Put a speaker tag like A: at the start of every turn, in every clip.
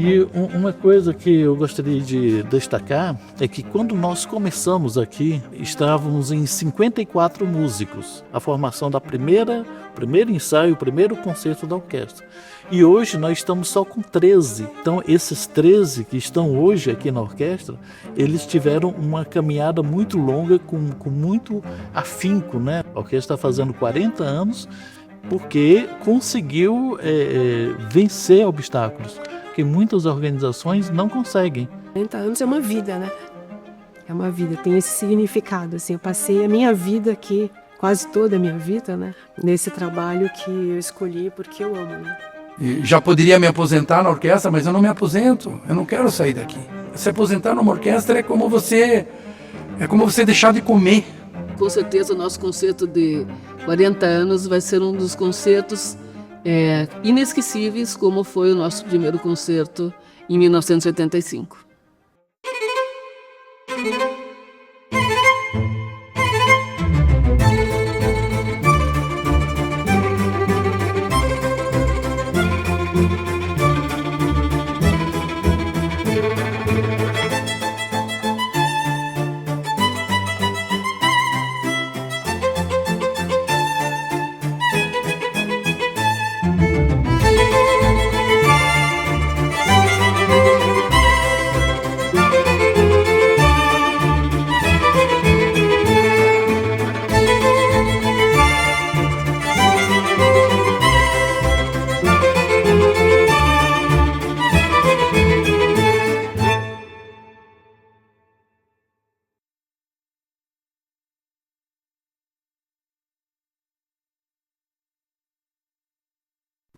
A: E uma coisa que eu gostaria de destacar é que quando nós começamos aqui, estávamos em 54 músicos. A formação da primeiro ensaio, o primeiro concerto da orquestra. E hoje nós estamos só com 13. Então esses 13 que estão hoje aqui na orquestra, eles tiveram uma caminhada muito longa, com muito afinco, né? A orquestra está fazendo 40 anos porque conseguiu vencer obstáculos que muitas organizações não conseguem.
B: 40 anos é uma vida, né? É uma vida, tem esse significado, assim. Eu passei a minha vida aqui, quase toda a minha vida, né? Nesse trabalho que eu escolhi porque eu amo, né?
C: Já poderia me aposentar na orquestra, mas eu não me aposento. Eu não quero sair daqui. Se aposentar numa orquestra é como você deixar de comer.
D: Com certeza o nosso concerto de 40 anos vai ser um dos concertos inesquecíveis, como foi o nosso primeiro concerto em 1985.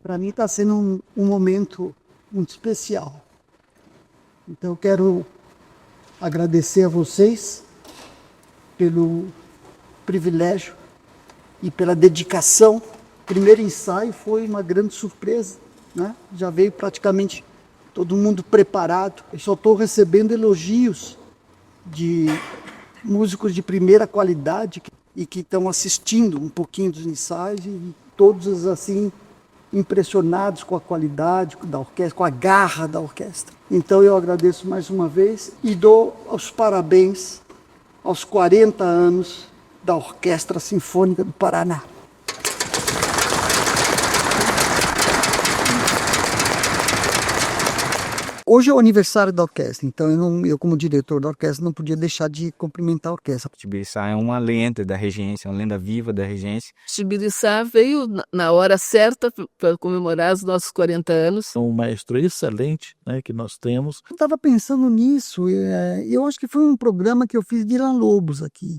E: Para mim está sendo um momento muito especial. Então eu quero agradecer a vocês pelo privilégio e pela dedicação. O primeiro ensaio foi uma grande surpresa, né? Já veio praticamente todo mundo preparado. Eu só estou recebendo elogios de músicos de primeira qualidade e que estão assistindo um pouquinho dos ensaios e todos assim impressionados com a qualidade da orquestra, com a garra da orquestra. Então eu agradeço mais uma vez e dou os parabéns aos 40 anos da Orquestra Sinfônica do Paraná. Hoje é o aniversário da orquestra, então eu como diretor da orquestra não podia deixar de cumprimentar a orquestra.
F: Tibiriçá é uma lenda da regência, uma lenda viva da regência.
D: Tibiriçá veio na hora certa para comemorar os nossos 40 anos.
A: Um maestro excelente, né, que nós temos.
E: Eu estava pensando nisso, eu acho que foi um programa que eu fiz de Villa-Lobos aqui,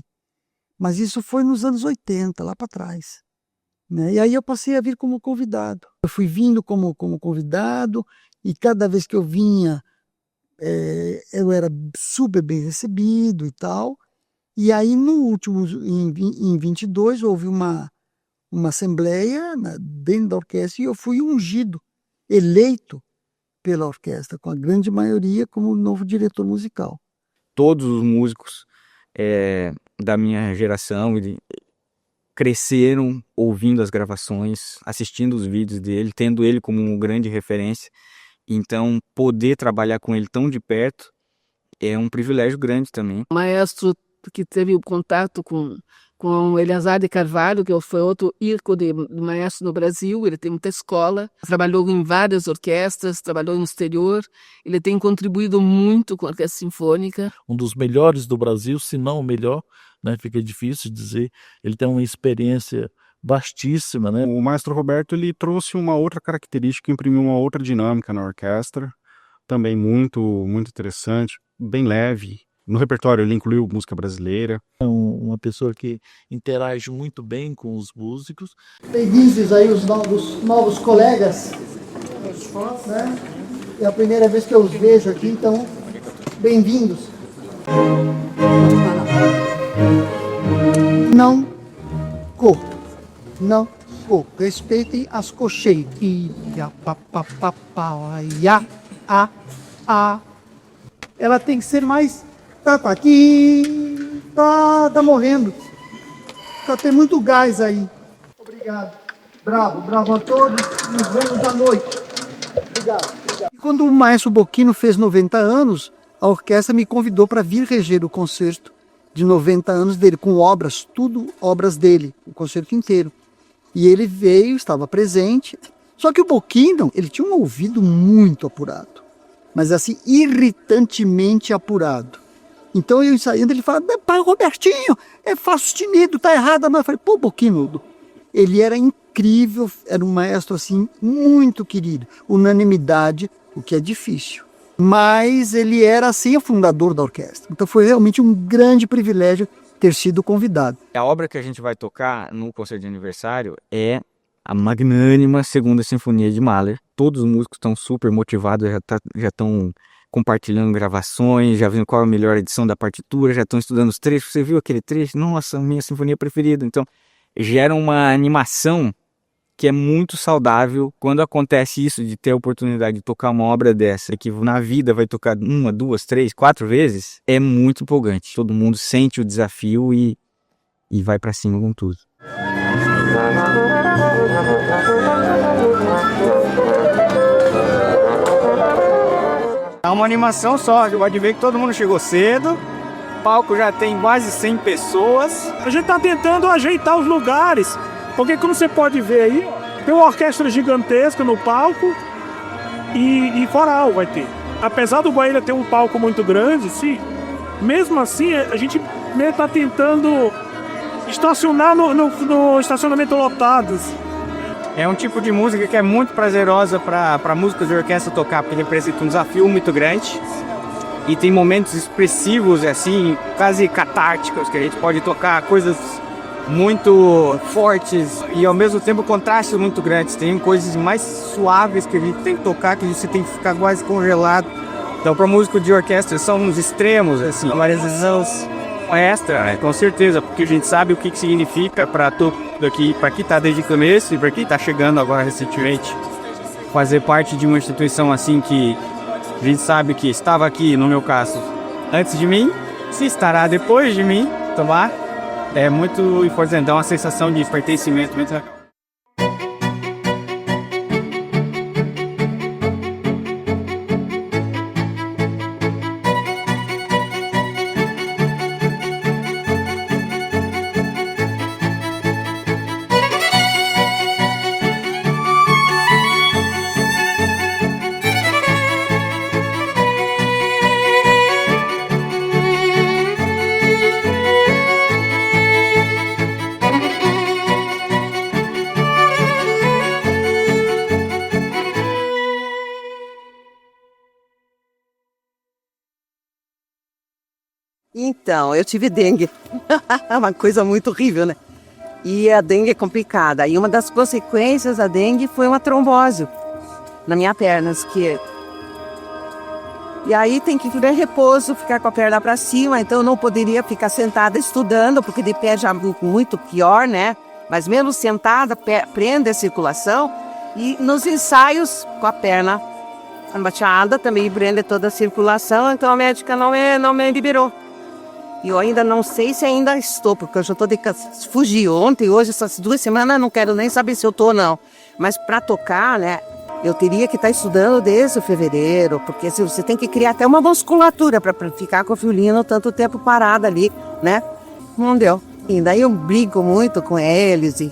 E: mas isso foi nos anos 80, lá para trás. Né? E aí eu passei a vir como convidado. Eu fui vindo como convidado, e cada vez que eu vinha, eu era super bem recebido e tal. E aí, no último, em 22, houve uma assembleia dentro da orquestra e eu fui ungido, eleito pela orquestra, com a grande maioria como novo diretor musical.
F: Todos os músicos da minha geração cresceram ouvindo as gravações, assistindo os vídeos dele, tendo ele como uma grande referência. Então, poder trabalhar com ele tão de perto é um privilégio grande também.
D: O maestro que teve contato com o Eleazar de Carvalho, que foi outro ícone do maestro no Brasil, ele tem muita escola, trabalhou em várias orquestras, trabalhou no exterior, ele tem contribuído muito com a Orquestra Sinfônica.
A: Um dos melhores do Brasil, se não o melhor, né? Fica difícil dizer, ele tem uma experiência vastíssima, né?
G: O maestro Roberto ele trouxe uma outra característica, imprimiu uma outra dinâmica na orquestra, também muito interessante, bem leve. No repertório ele incluiu música brasileira.
A: É uma pessoa que interage muito bem com os músicos.
E: Bem-vindos aí os novos colegas, né? É a primeira vez que eu os vejo aqui, então bem-vindos. Não corra. Não, respeitem as cocheiras. Ela tem que ser mais. Tá aqui. Tá morrendo. Tem muito gás aí. Obrigado. Bravo a todos. Nos vemos à noite. Obrigado. E quando o maestro Bocchino fez 90 anos, a orquestra me convidou para vir reger o concerto de 90 anos dele, com obras, tudo obras dele, o concerto inteiro. E ele veio, estava presente. Só que o Bocchino, ele tinha um ouvido muito apurado, mas assim, irritantemente apurado. Então eu ensaiando, ele fala, pai Robertinho, é Fá sustenido, tá errado. Mas eu falei, pô, Bocchino, ele era incrível, era um maestro assim, muito querido, unanimidade, o que é difícil. Mas ele era assim o fundador da orquestra. Então foi realmente um grande privilégio ter sido convidado.
F: A obra que a gente vai tocar no concerto de aniversário é a magnânima Segunda Sinfonia de Mahler. Todos os músicos estão super motivados, já estão compartilhando gravações, já viram qual é a melhor edição da partitura, já estão estudando os trechos. Você viu aquele trecho? Nossa, minha sinfonia preferida. Então, gera uma animação que é muito saudável quando acontece isso, de ter a oportunidade de tocar uma obra dessa, que na vida vai tocar 1, 2, 3, 4 vezes, é muito empolgante. Todo mundo sente o desafio e vai para cima com tudo.
H: É uma animação só, você pode ver que todo mundo chegou cedo, o palco já tem quase 100 pessoas.
I: A gente tá tentando ajeitar os lugares, porque como você pode ver aí, tem uma orquestra gigantesca no palco e coral vai ter. Apesar do Guaíra ter um palco muito grande, sim, mesmo assim a gente tá tentando estacionar no estacionamento lotado.
H: É um tipo de música que é muito prazerosa para músicos de orquestra tocar, porque ele apresenta um desafio muito grande e tem momentos expressivos, assim, quase catárticos, que a gente pode tocar coisas muito fortes e ao mesmo tempo contrastes muito grandes. Tem coisas mais suaves que a gente tem que tocar, que você tem que ficar quase congelado. Então, para músico de orquestra, são uns extremos, assim, várias vezes extra, né? Com certeza, porque a gente sabe o que significa para quem está desde o começo e para quem está chegando agora recentemente. Fazer parte de uma instituição assim que a gente sabe que estava aqui, no meu caso, antes de mim, se estará depois de mim, tomar, é muito importante, dá uma sensação de pertencimento muito legal.
J: Então, eu tive dengue. Uma coisa muito horrível, né? E a dengue é complicada. E uma das consequências da dengue foi uma trombose na minha perna esquerda. E aí tem que ter repouso, ficar com a perna para cima. Então eu não poderia ficar sentada estudando, porque de pé já é muito pior, né? Mas mesmo sentada, prende a circulação. E nos ensaios, com a perna abaixada, também prende toda a circulação. Então a médica não me liberou. E eu ainda não sei se ainda estou, porque eu já estou de fugir ontem, hoje, essas 2 semanas, não quero nem saber se eu estou ou não. Mas para tocar, né, eu teria que estar estudando desde fevereiro, porque você tem que criar até uma musculatura para ficar com o violino tanto tempo parado ali, né? Não deu. E daí eu brigo muito com eles e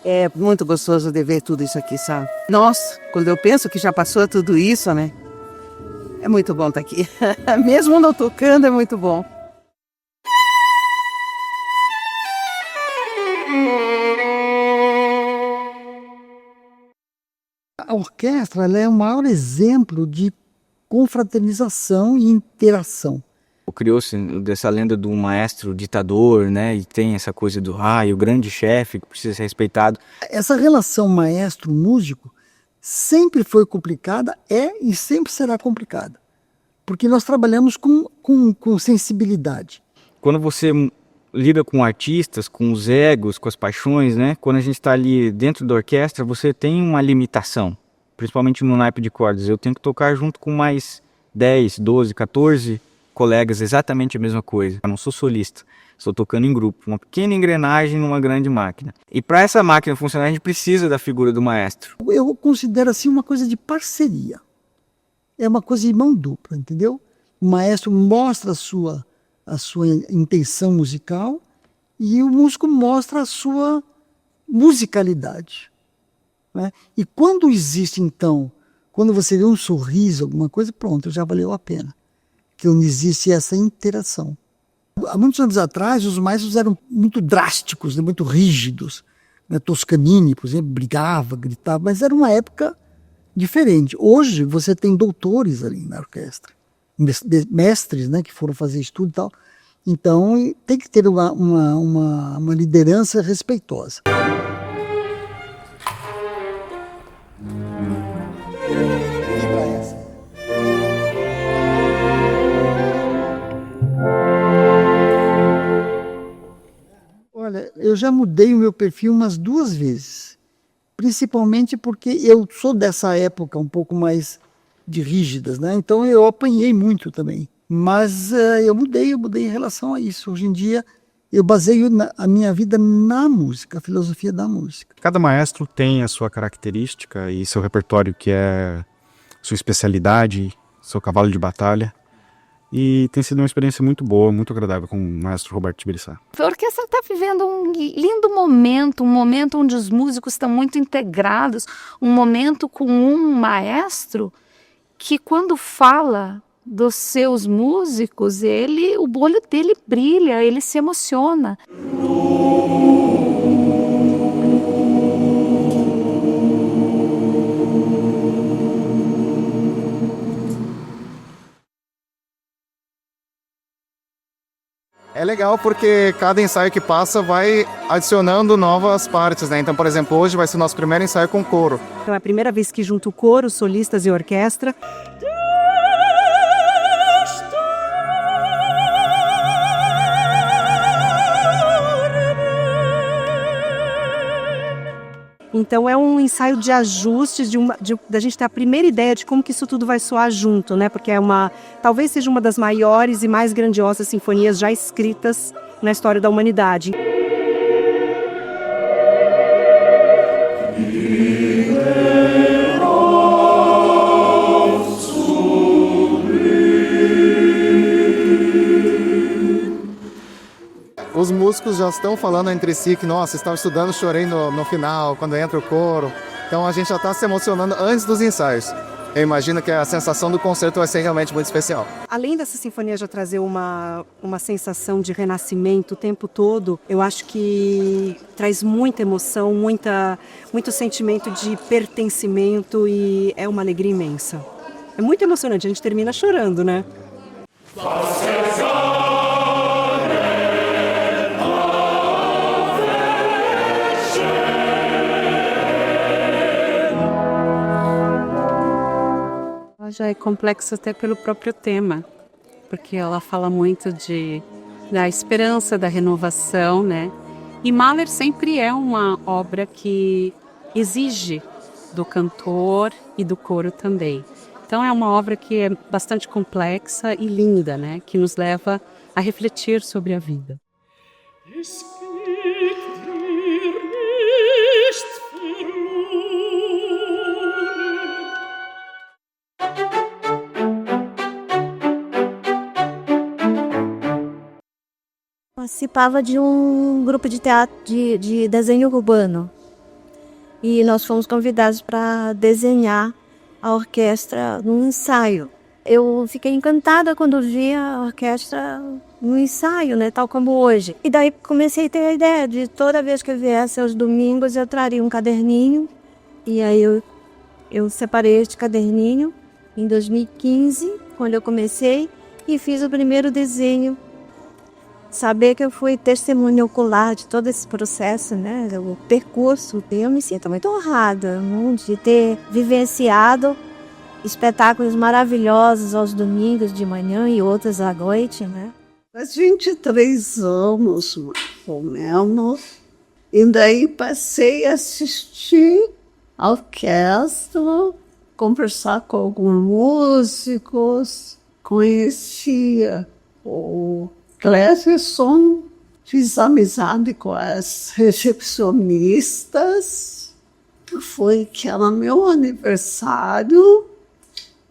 J: é muito gostoso de ver tudo isso aqui, sabe? Nossa, quando eu penso que já passou tudo isso, né? É muito bom estar aqui. Mesmo não tocando, é muito bom.
E: A orquestra ela é o maior exemplo de confraternização e interação.
F: Criou-se dessa lenda do maestro ditador, né? E tem essa coisa do o grande chefe que precisa ser respeitado.
E: Essa relação maestro-músico sempre foi complicada, e sempre será complicada. Porque nós trabalhamos com sensibilidade.
F: Quando você lida com artistas, com os egos, com as paixões, né? Quando a gente está ali dentro da orquestra, você tem uma limitação, principalmente no naipe de cordas. Eu tenho que tocar junto com mais 10, 12, 14 colegas, exatamente a mesma coisa. Eu não sou solista, estou tocando em grupo, uma pequena engrenagem numa grande máquina. E para essa máquina funcionar, a gente precisa da figura do maestro.
E: Eu considero assim uma coisa de parceria. é uma coisa de mão dupla, entendeu? O maestro mostra a sua intenção musical e o músico mostra a sua musicalidade, né? E quando existe, então, quando você vê um sorriso, alguma coisa, pronto, já valeu a pena. Que não existe essa interação. Há muitos anos atrás, os maestros eram muito drásticos, né, muito rígidos. Né? Toscanini, por exemplo, brigava, gritava, mas era uma época diferente. Hoje, você tem doutores ali na orquestra, mestres, né, que foram fazer estudo e tal. Então, tem que ter uma liderança respeitosa. Olha, eu já mudei o meu perfil umas 2 vezes, principalmente porque eu sou dessa época um pouco mais de rígidas, né? Então eu apanhei muito também, mas eu mudei em relação a isso. Hoje em dia eu baseio a minha vida na música, a filosofia da música.
G: Cada maestro tem a sua característica e seu repertório, que é sua especialidade, seu cavalo de batalha. E tem sido uma experiência muito boa, muito agradável com o maestro Roberto Tibiriçá.
K: A orquestra está vivendo um lindo momento, um momento onde os músicos estão muito integrados, um momento com um maestro que, quando fala dos seus músicos, o olho dele brilha, ele se emociona.
L: É legal porque cada ensaio que passa vai adicionando novas partes, né? Então, por exemplo, hoje vai ser o nosso primeiro ensaio com coro.
B: Então é a primeira vez que junto coro, solistas e orquestra. Então é um ensaio de ajustes, da gente ter a primeira ideia de como que isso tudo vai soar junto, né? Porque talvez seja uma das maiores e mais grandiosas sinfonias já escritas na história da humanidade.
L: Os músicos já estão falando entre si que, nossa, estava estudando, chorei no final, quando entra o coro. Então a gente já está se emocionando antes dos ensaios. Eu imagino que a sensação do concerto vai ser realmente muito especial.
B: Além dessa sinfonia já trazer uma sensação de renascimento o tempo todo, eu acho que traz muita emoção, muito sentimento de pertencimento e é uma alegria imensa. É muito emocionante, a gente termina chorando, né?
M: Já é complexa até pelo próprio tema, porque ela fala muito da esperança, da renovação, né? E Mahler sempre é uma obra que exige do cantor e do coro também. Então é uma obra que é bastante complexa e linda, né? Que nos leva a refletir sobre a vida.
N: Participava de um grupo de teatro de desenho urbano e nós fomos convidados para desenhar a orquestra num ensaio. Eu fiquei encantada quando vi a orquestra no ensaio, né, tal como hoje. E daí comecei a ter a ideia de toda vez que eu viesse aos domingos eu traria um caderninho e aí eu separei este caderninho em 2015, quando eu comecei, e fiz o primeiro desenho. Saber que eu fui testemunha ocular de todo esse processo, né, o percurso, eu me sinto muito honrada de ter vivenciado espetáculos maravilhosos aos domingos de manhã e outros à noite, né?
O: Faz 23 anos, mais ou menos, e daí passei a assistir a orquestra, conversar com alguns músicos, conhecia o Clérisson, fiz amizade com as recepcionistas. Foi que era meu aniversário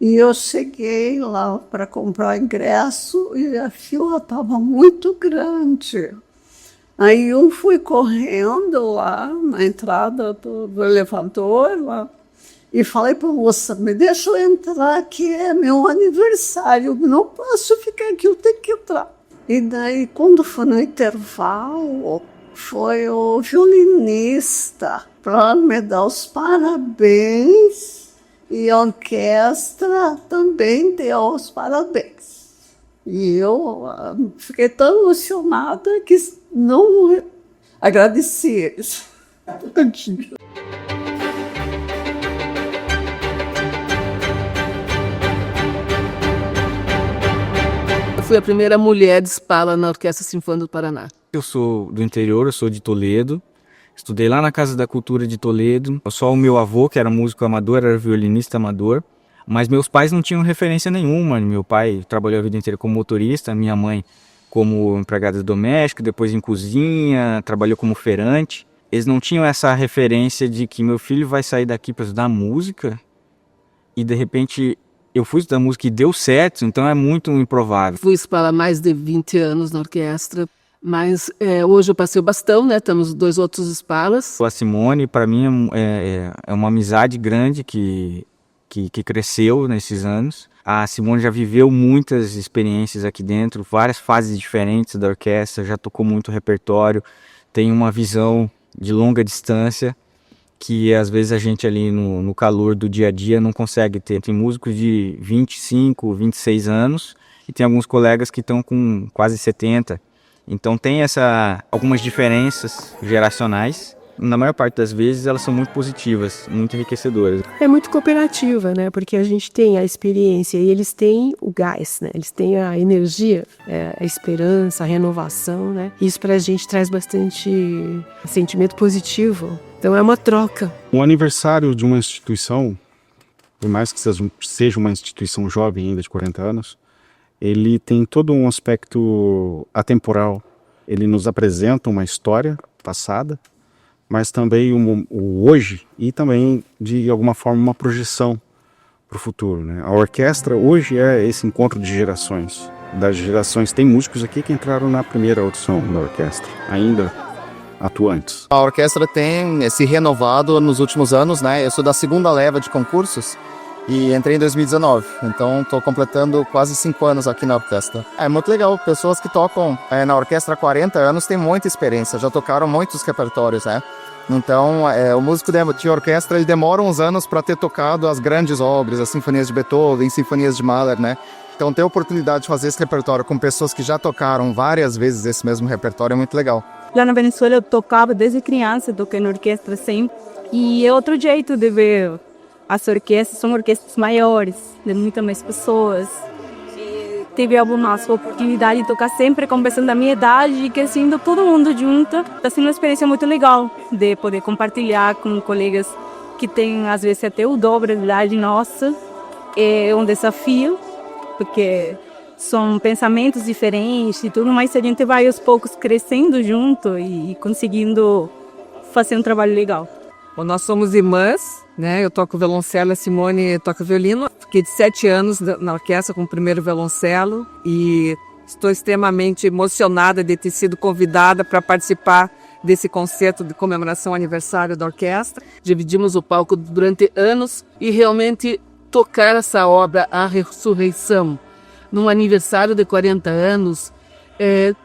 O: E eu cheguei lá para comprar ingresso e a fila estava muito grande. Aí eu fui correndo lá na entrada do elevador lá, e falei para a moça, me deixa eu entrar, que é meu aniversário, não posso ficar aqui, eu tenho que entrar. E daí, quando foi no intervalo, foi o violinista para me dar os parabéns. E a orquestra também deu os parabéns. E eu fiquei tão emocionada que não agradeci eles.
D: Eu fui a primeira mulher de espala na Orquestra Sinfônica do Paraná.
F: Eu sou do interior, eu sou de Toledo. Estudei lá na Casa da Cultura de Toledo. Só o meu avô, que era músico amador, era violinista amador. Mas meus pais não tinham referência nenhuma. Meu pai trabalhou a vida inteira como motorista, minha mãe como empregada doméstica, depois em cozinha, trabalhou como feirante. Eles não tinham essa referência de que meu filho vai sair daqui para estudar música e de repente eu fui estudar música e deu certo, então é muito improvável.
D: Fui espala há mais de 20 anos na orquestra. Mas hoje eu passei o bastão, né? Temos 2 outros espalas.
F: A Simone, para mim, é uma amizade grande que cresceu nesses anos. A Simone já viveu muitas experiências aqui dentro, várias fases diferentes da orquestra, já tocou muito repertório, tem uma visão de longa distância que às vezes a gente ali no calor do dia a dia não consegue ter. Tem músicos de 25, 26 anos e tem alguns colegas que estão com quase 70. Então tem algumas diferenças geracionais. Na maior parte das vezes elas são muito positivas, muito enriquecedoras.
P: É muito cooperativa, né? Porque a gente tem a experiência e eles têm o gás, né? Eles têm a energia, a esperança, a renovação, né? Isso pra gente traz bastante sentimento positivo. Então é uma troca.
G: O aniversário de uma instituição, por mais que seja uma instituição jovem ainda de 40 anos, ele tem todo um aspecto atemporal. Ele nos apresenta uma história passada, mas também o hoje e também, de alguma forma, uma projeção para o futuro, né? A orquestra hoje é esse encontro de gerações. Das gerações, tem músicos aqui que entraram na primeira audição da orquestra, ainda atuantes.
L: A orquestra tem se renovado nos últimos anos, né? Eu sou da segunda leva de concursos e entrei em 2019, então estou completando quase 5 anos aqui na orquestra. É muito legal, pessoas que tocam na orquestra há 40 anos têm muita experiência, já tocaram muitos repertórios, né? Então, o músico de orquestra ele demora uns anos para ter tocado as grandes obras, as sinfonias de Beethoven, sinfonias de Mahler, né? Então, ter a oportunidade de fazer esse repertório com pessoas que já tocaram várias vezes esse mesmo repertório é muito legal.
Q: Lá na Venezuela eu tocava desde criança, toquei na orquestra sempre. E é outro jeito de ver as orquestras, são orquestras maiores, de muitas mais pessoas. E tive algumas oportunidade de tocar sempre com pessoas da minha idade e crescendo todo mundo junto. Está sendo uma experiência muito legal de poder compartilhar com colegas que têm às vezes até o dobro da idade nossa. É um desafio, porque são pensamentos diferentes e tudo, mas a gente vai aos poucos crescendo junto e conseguindo fazer um trabalho legal.
R: Bom, nós somos irmãs, né? Eu toco violoncelo, a Simone toca violino. Fiquei de 7 anos na orquestra com o primeiro violoncelo e estou extremamente emocionada de ter sido convidada para participar desse concerto de comemoração ao aniversário da orquestra.
D: Dividimos o palco durante anos e realmente tocar essa obra, A Ressurreição, num aniversário de 40 anos,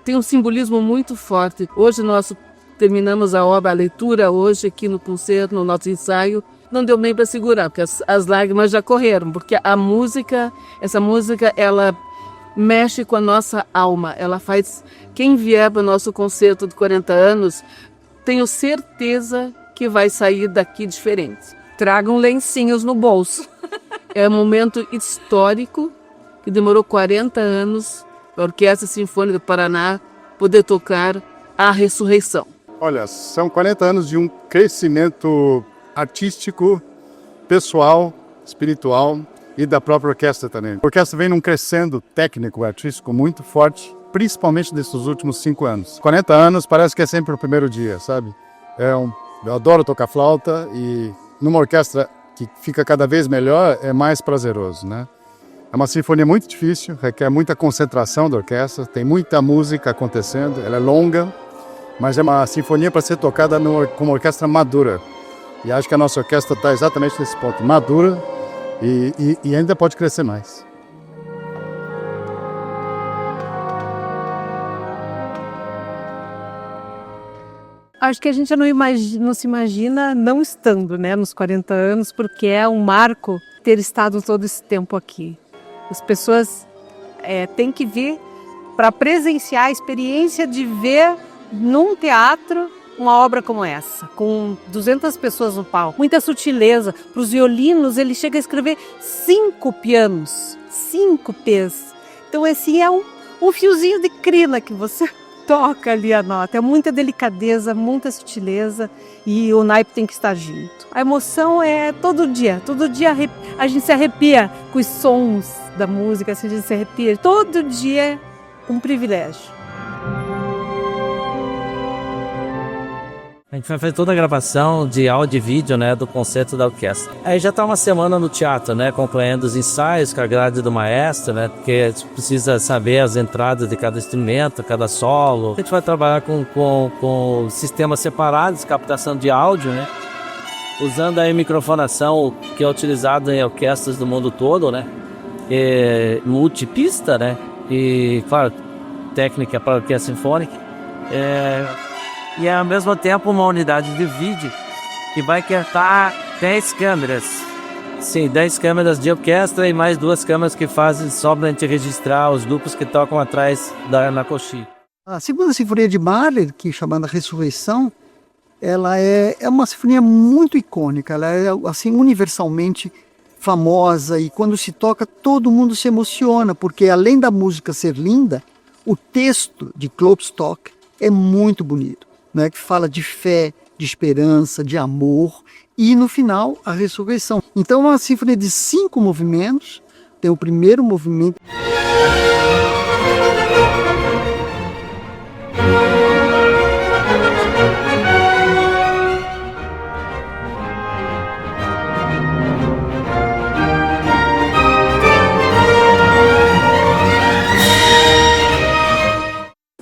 D: tem um simbolismo muito forte. Hoje nós terminamos a obra, a leitura hoje aqui no concerto, no nosso ensaio. Não deu nem para segurar, porque as lágrimas já correram, porque a música, essa música, ela mexe com a nossa alma. Ela faz, quem vier para o nosso concerto de 40 anos, tenho certeza que vai sair daqui diferente.
R: Tragam lencinhos no bolso.
D: É um momento histórico que demorou 40 anos para a Orquestra Sinfônica do Paraná poder tocar A Ressurreição.
S: Olha, são 40 anos de um crescimento artístico, pessoal, espiritual e da própria orquestra também. A orquestra vem num crescendo técnico, artístico muito forte, principalmente nesses últimos 5 anos. 40 anos parece que é sempre o primeiro dia, sabe? Eu adoro tocar flauta e numa orquestra que fica cada vez melhor, é mais prazeroso, né? É uma sinfonia muito difícil, requer muita concentração da orquestra, tem muita música acontecendo, ela é longa, mas é uma sinfonia para ser tocada com uma orquestra madura. E acho que a nossa orquestra está exatamente nesse ponto, madura e ainda pode crescer mais.
B: Acho que a gente não se imagina não estando, né, nos 40 anos, porque é um marco ter estado todo esse tempo aqui. As pessoas têm que vir para presenciar a experiência de ver num teatro uma obra como essa, com 200 pessoas no palco. Muita sutileza. Para os violinos, ele chega a escrever 5 pianos, 5 P's. Então, esse é um fiozinho de crina que você toca ali a nota. É muita delicadeza, muita sutileza e o naipe tem que estar junto. A emoção é todo dia a gente se arrepia com os sons da música, a gente se arrepia. Todo dia é um privilégio.
T: A gente vai fazer toda a gravação de áudio e vídeo, né, do concerto da orquestra. Aí já tá uma semana no teatro, né, acompanhando os ensaios com a grade do maestro, né, porque a gente precisa saber as entradas de cada instrumento, cada solo. A gente vai trabalhar com sistemas separados, captação de áudio, né, usando a microfonação que é utilizado em orquestras do mundo todo, né, multipista, né, e, claro, técnica para orquestra sinfônica. E ao mesmo tempo uma unidade de vídeo que vai captar 10 câmeras. Sim, 10 câmeras de orquestra e mais 2 câmeras que fazem só para a gente registrar os grupos que tocam atrás na coxinha.
E: A segunda sinfonia de Mahler, que é chamada Ressurreição, ela é uma sinfonia muito icônica, ela é assim universalmente famosa e quando se toca todo mundo se emociona, porque além da música ser linda, o texto de Klopstock é muito bonito. Né, que fala de fé, de esperança, de amor e no final a ressurreição. Então é uma sinfonia de 5 movimentos. Tem o primeiro movimento.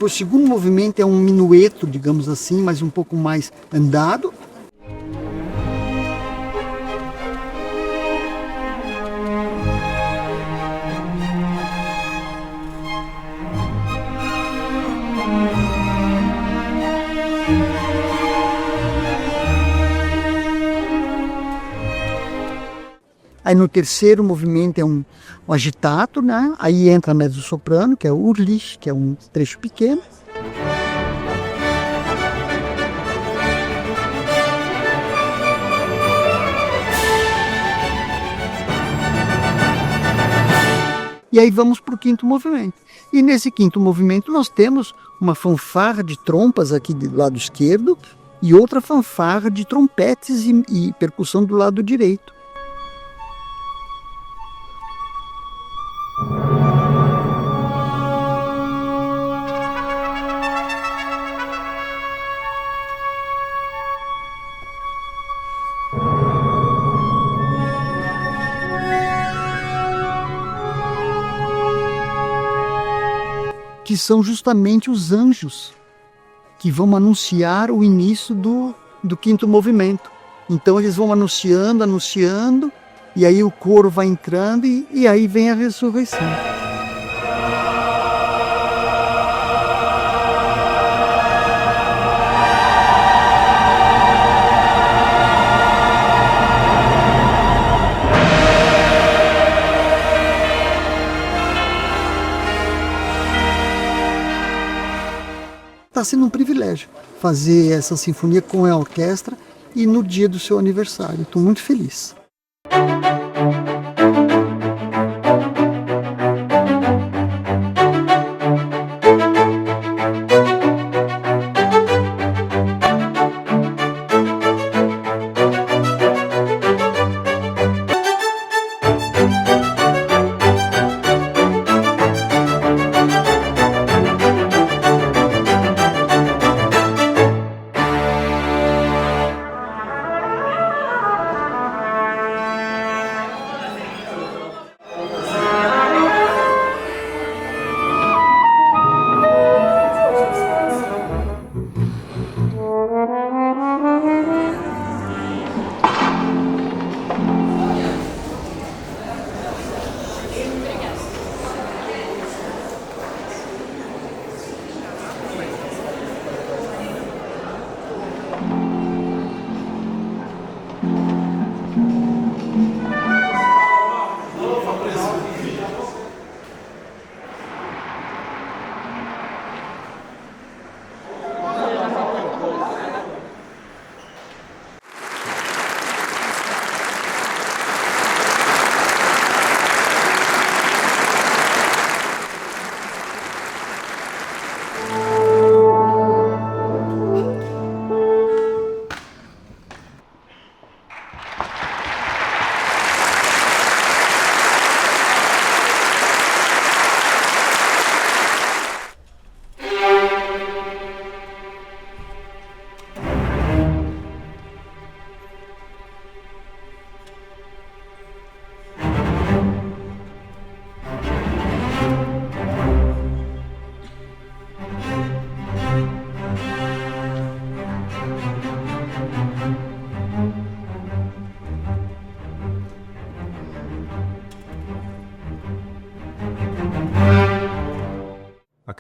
E: O segundo movimento é um minueto, digamos assim, mas um pouco mais andado. Aí no terceiro movimento é um agitato, né? Aí entra a mezzo-soprano, que é o Urlich, que é um trecho pequeno. E aí vamos para o quinto movimento. E nesse quinto movimento nós temos uma fanfarra de trompas aqui do lado esquerdo e outra fanfarra de trompetes e percussão do lado direito. Que são justamente os anjos que vão anunciar o início do quinto movimento. Então eles vão anunciando, e aí o coro vai entrando e aí vem a ressurreição. Está sendo um privilégio fazer essa sinfonia com a orquestra e no dia do seu aniversário. Estou muito feliz.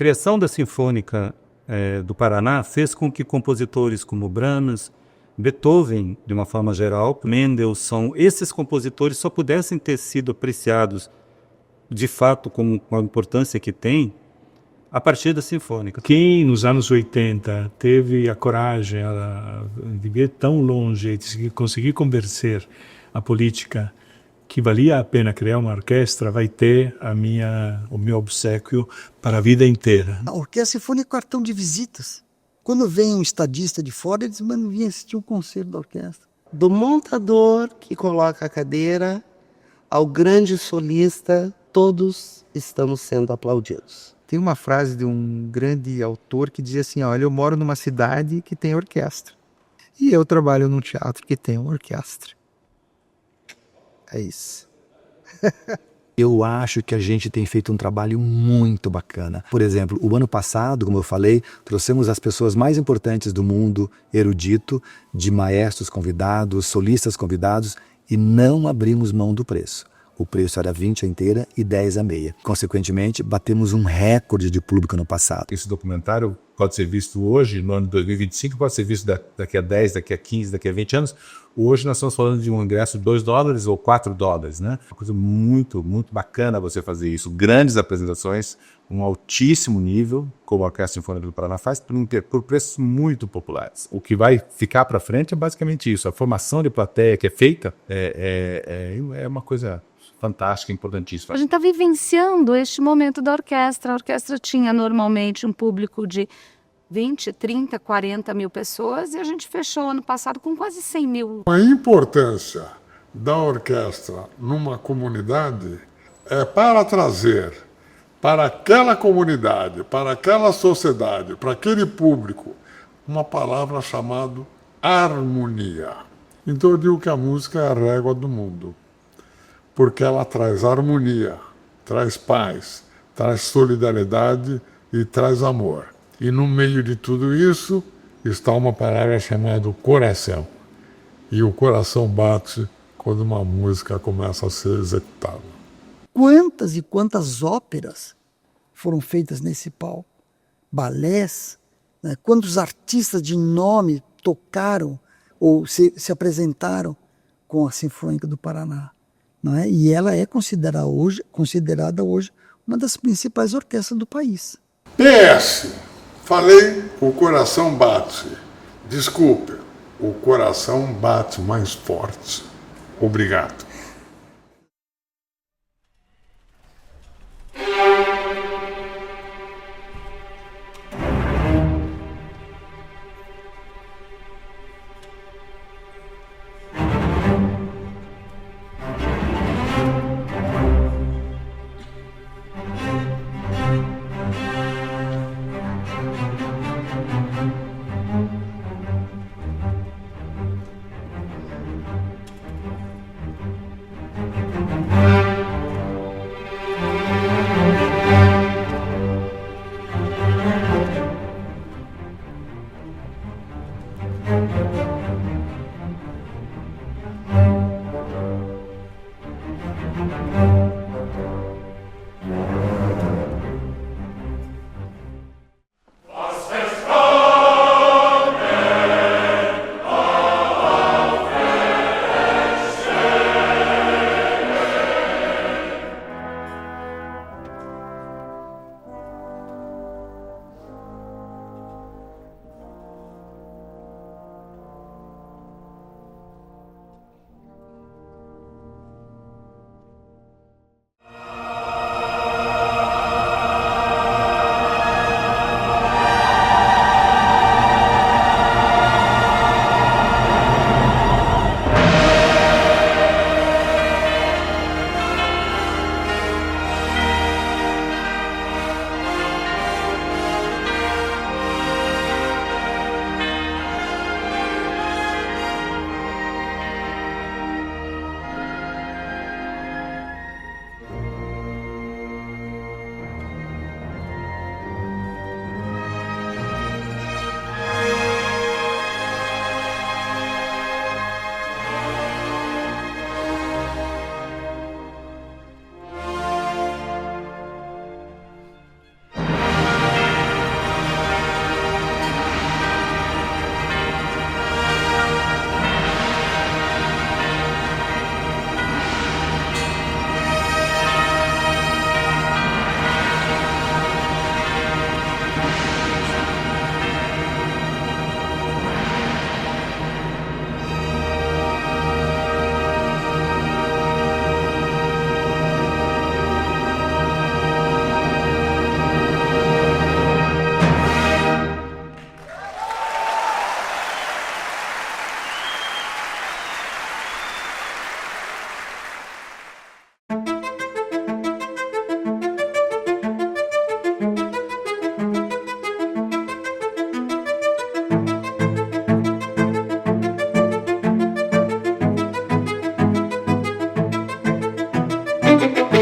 U: criação da Sinfônica do Paraná fez com que compositores como Brahms, Beethoven, de uma forma geral, Mendelssohn, esses compositores só pudessem ter sido apreciados de fato com a importância que tem a partir da Sinfônica.
I: Quem nos anos 80 teve a coragem de ir tão longe e de conseguir convencer a política que valia a pena criar uma orquestra, vai ter o meu obséquio para a vida inteira.
E: A Orquestra Sinfônica é cartão de visitas. Quando vem um estadista de fora, eles mandam vir assistir um concerto da orquestra.
V: Do montador que coloca a cadeira ao grande solista, todos estamos sendo aplaudidos.
W: Tem uma frase de um grande autor que dizia assim, olha, eu moro numa cidade que tem orquestra. E eu trabalho num teatro que tem uma orquestra. É isso.
X: Eu acho que a gente tem feito um trabalho muito bacana. Por exemplo, o ano passado, como eu falei, trouxemos as pessoas mais importantes do mundo erudito, de maestros convidados, solistas convidados, e não abrimos mão do preço. O preço era 20 a inteira e 10 a meia. Consequentemente, batemos um recorde de público no passado.
Y: Esse documentário pode ser visto hoje, no ano de 2025, pode ser visto daqui a 10, daqui a 15, daqui a 20 anos. Hoje nós estamos falando de um ingresso de $2 ou $4, né? Uma coisa muito, muito bacana você fazer isso. Grandes apresentações, um altíssimo nível, como a Orquestra Sinfônica do Paraná faz, por preços muito populares. O que vai ficar para frente é basicamente isso. A formação de plateia que é feita é uma coisa fantástica, importantíssima.
K: A gente está vivenciando este momento da orquestra. A orquestra tinha normalmente um público de 20, 30, 40 mil pessoas e a gente fechou ano passado com quase 100 mil.
Z: A importância da orquestra numa comunidade é para trazer para aquela comunidade, para aquela sociedade, para aquele público, uma palavra chamada harmonia. Então eu digo que a música é a régua do mundo, porque ela traz harmonia, traz paz, traz solidariedade e traz amor. E no meio de tudo isso está uma palavra chamada coração. E o coração bate quando uma música começa a ser executada.
E: Quantas e quantas óperas foram feitas nesse palco? Balés, né? Quantos artistas de nome tocaram ou se apresentaram com a Sinfônica do Paraná? Não é? E ela é considerada hoje uma das principais orquestras do país.
Z: PS, falei, o coração bate. Desculpe, o coração bate mais forte. Obrigado.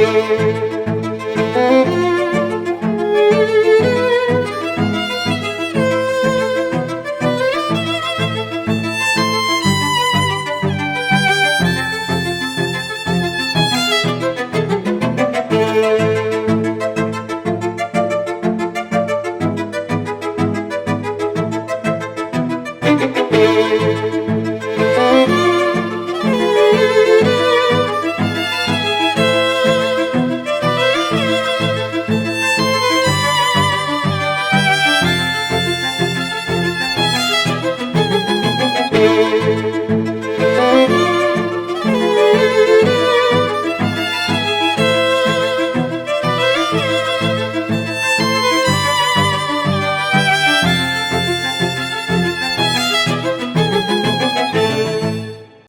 A: você.